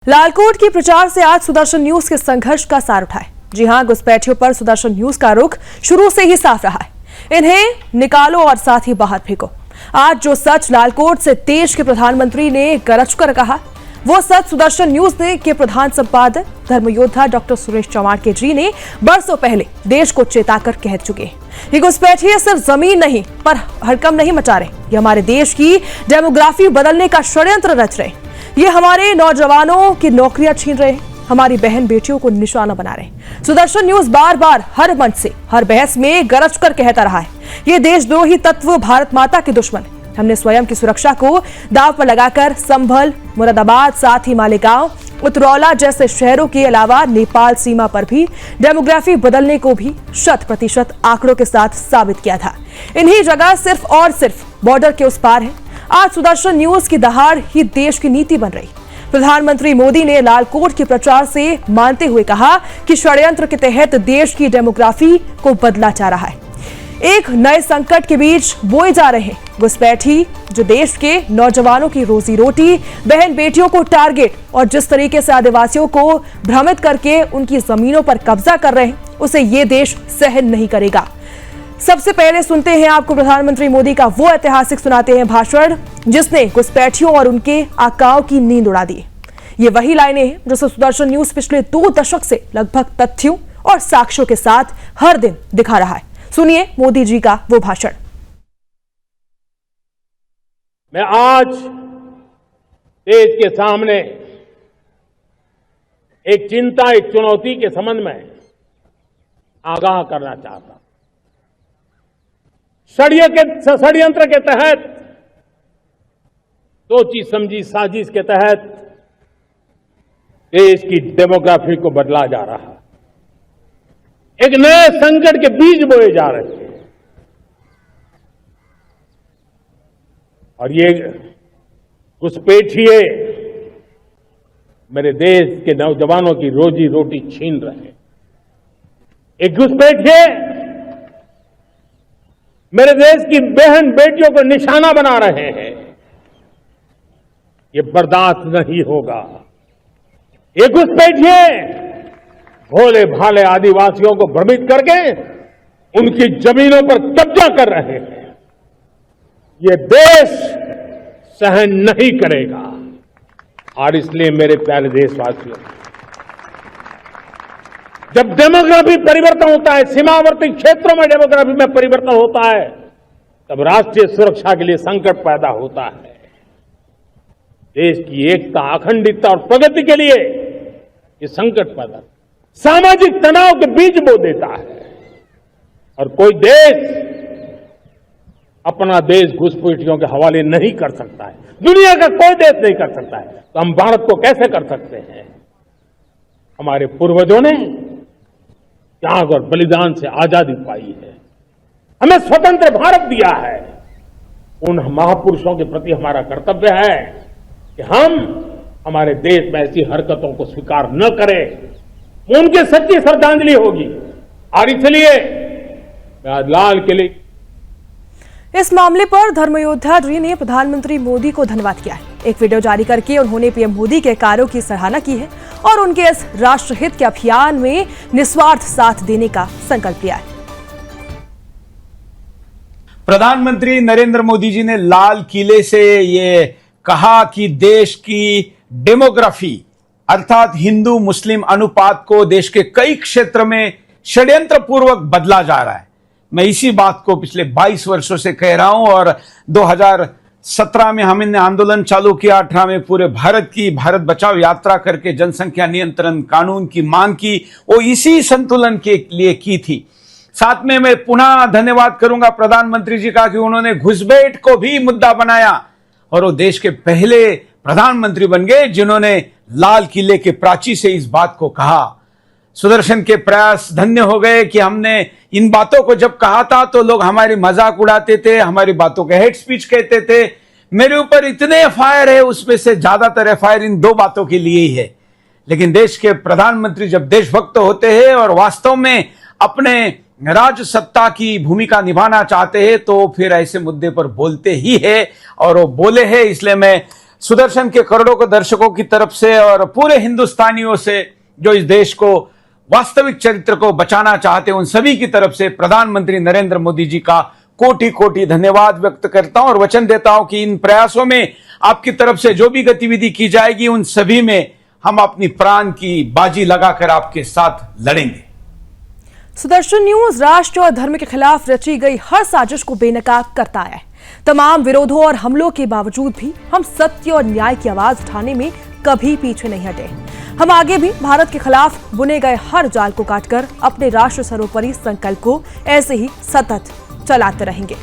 लालकोट के प्रचार से आज सुदर्शन न्यूज के संघर्ष का सार उठा है। जी हां, घुसपैठियों पर सुदर्शन न्यूज का रुख शुरू से ही साफ रहा है। इन्हें निकालो और साथ ही बाहर फेंको। आज जो सच लालकोट से देश के प्रधानमंत्री ने गरज कर कहा, वो सच सुदर्शन न्यूज के प्रधान संपादक धर्मयोद्धा डॉक्टर सुरेश चौमाड़के जी ने बरसों पहले देश को चेताकर कह चुके हैं। ये घुसपैठिए सिर्फ जमीन नहीं पर हड़कंप नहीं मचा रहे, ये हमारे देश की डेमोग्राफी बदलने का षड्यंत्र रच रहे। ये हमारे नौजवानों की नौकरियां छीन रहे हैं, हमारी बहन बेटियों को निशाना बना रहे हैं। सुदर्शन न्यूज बार बार हर मंच से हर बहस में गरज कर कहता रहा है, ये देशद्रोही तत्व भारत माता के दुश्मन है। हमने स्वयं की सुरक्षा को दांव पर लगाकर संभल, मुरादाबाद, साथ ही मालेगांव, उतरौला जैसे शहरों के अलावा नेपाल सीमा पर भी डेमोग्राफी बदलने को भी 100% आंकड़ों के साथ साबित किया था। इन्हीं जगह सिर्फ और सिर्फ बॉर्डर के उस पार है। आज सुदर्शन न्यूज की दहाड़ ही देश की नीति बन रही। प्रधानमंत्री मोदी ने लालकोट के प्रचार से मानते हुए कहा कि षड्यंत्र के तहत देश की डेमोग्राफी को बदला जा रहा है। एक नए संकट के बीच बोए जा रहे हैं घुसपैठी, जो देश के नौजवानों की रोजी रोटी, बहन बेटियों को टारगेट और जिस तरीके से आदिवासियों को भ्रमित करके उनकी जमीनों पर कब्जा कर रहे हैं, उसे ये देश सहन नहीं करेगा। सबसे पहले सुनते हैं आपको प्रधानमंत्री मोदी का वो ऐतिहासिक सुनाते हैं भाषण, जिसने घुसपैठियों और उनके आकाओं की नींद उड़ा दी। ये वही लाइनें हैं जिसे सुदर्शन न्यूज पिछले 2 दशक से लगभग तथ्यों और साक्ष्यों के साथ हर दिन दिखा रहा है। सुनिए मोदी जी का वो भाषण। मैं आज देश के सामने एक चिंता, एक चुनौती के संबंध में आगाह करना चाहता हूं। षड्यंत्र के तहत, सोची समझी साजिश के तहत देश की डेमोग्राफी को बदला जा रहा है। एक नए संकट के बीज बोए जा रहे हैं और ये घुसपैठिए मेरे देश के नौजवानों की रोजी रोटी छीन रहे हैं। एक घुसपैठिए मेरे देश की बहन बेटियों को निशाना बना रहे हैं। ये बर्दाश्त नहीं होगा। ये घुसपैठिए भोले भाले आदिवासियों को भ्रमित करके उनकी जमीनों पर कब्जा कर रहे हैं। ये देश सहन नहीं करेगा। और इसलिए मेरे प्यारे देशवासियों, जब डेमोग्राफी परिवर्तन होता है, सीमावर्ती क्षेत्रों में डेमोग्राफी में परिवर्तन होता है, तब राष्ट्रीय सुरक्षा के लिए संकट पैदा होता है। देश की एकता, अखंडता और प्रगति के लिए ये संकट पैदा, सामाजिक तनाव के बीज बो देता है। और कोई देश अपना देश घुसपैठियों के हवाले नहीं कर सकता है। दुनिया का कोई देश नहीं कर सकता है, तो हम भारत को कैसे कर सकते हैं? हमारे पूर्वजों ने त्याग और बलिदान से आजादी पाई है, हमें स्वतंत्र भारत दिया है। उन महापुरुषों के प्रति हमारा कर्तव्य है कि हम हमारे देश में ऐसी हरकतों को स्वीकार न करें। उनकी सच्ची श्रद्धांजलि होगी। और इसलिए मैं आज लाल किले इस मामले पर धर्मयोद्धा जी ने प्रधानमंत्री मोदी को धन्यवाद किया है। एक वीडियो जारी करके उन्होंने पीएम मोदी के कार्यों की सराहना की है और उनके इस राष्ट्रहित के अभियान में निस्वार्थ साथ देने का संकल्प लिया है। प्रधानमंत्री नरेंद्र मोदी जी ने लाल किले से ये कहा कि देश की डेमोग्राफी अर्थात हिंदू मुस्लिम अनुपात को देश के कई क्षेत्र में षड्यंत्र पूर्वक बदला जा रहा है। मैं इसी बात को पिछले 22 वर्षों से कह रहा हूं और 2017 में हमने आंदोलन चालू किया। 18 में पूरे भारत की भारत बचाओ यात्रा करके जनसंख्या नियंत्रण कानून की मांग की, वो इसी संतुलन के लिए की थी। साथ में मैं पुनः धन्यवाद करूंगा प्रधानमंत्री जी का कि उन्होंने घुसपैठ को भी मुद्दा बनाया और वो देश के पहले प्रधानमंत्री बन गए जिन्होंने लाल किले के प्राची से इस बात को कहा। सुदर्शन के प्रयास धन्य हो गए कि हमने इन बातों को जब कहा था तो लोग हमारी मजाक उड़ाते थे, हमारी बातों के हेट स्पीच कहते थे। मेरे ऊपर इतने एफआईआर है, उसमें से ज्यादातर एफआईआर इन 2 बातों के लिए ही है। लेकिन देश के प्रधानमंत्री जब देशभक्त होते हैं और वास्तव में अपने राज सत्ता की भूमिका निभाना चाहते हैं तो फिर ऐसे मुद्दे पर बोलते ही है और वो बोले हैं। इसलिए मैं सुदर्शन के करोड़ों के दर्शकों की तरफ से और पूरे हिंदुस्तानियों से जो इस देश को वास्तविक चरित्र को बचाना चाहते हैं, उन सभी की तरफ से प्रधानमंत्री नरेंद्र मोदी जी का कोटि कोटि धन्यवाद व्यक्त करता हूं और वचन देता हूं कि इन प्रयासों में आपकी तरफ से जो भी गतिविधि की जाएगी उन सभी में हम अपनी प्राण की बाजी लगाकर आपके साथ लड़ेंगे। सुदर्शन न्यूज राष्ट्र और धर्म के खिलाफ रची गई हर साजिश को बेनकाब करता है। तमाम विरोधों और हमलों के बावजूद भी हम सत्य और न्याय की आवाज उठाने में कभी पीछे नहीं हटे। हम आगे भी भारत के खिलाफ बुने गए हर जाल को काटकर अपने राष्ट्र सर्वोपरि संकल्प को ऐसे ही सतत चलाते रहेंगे।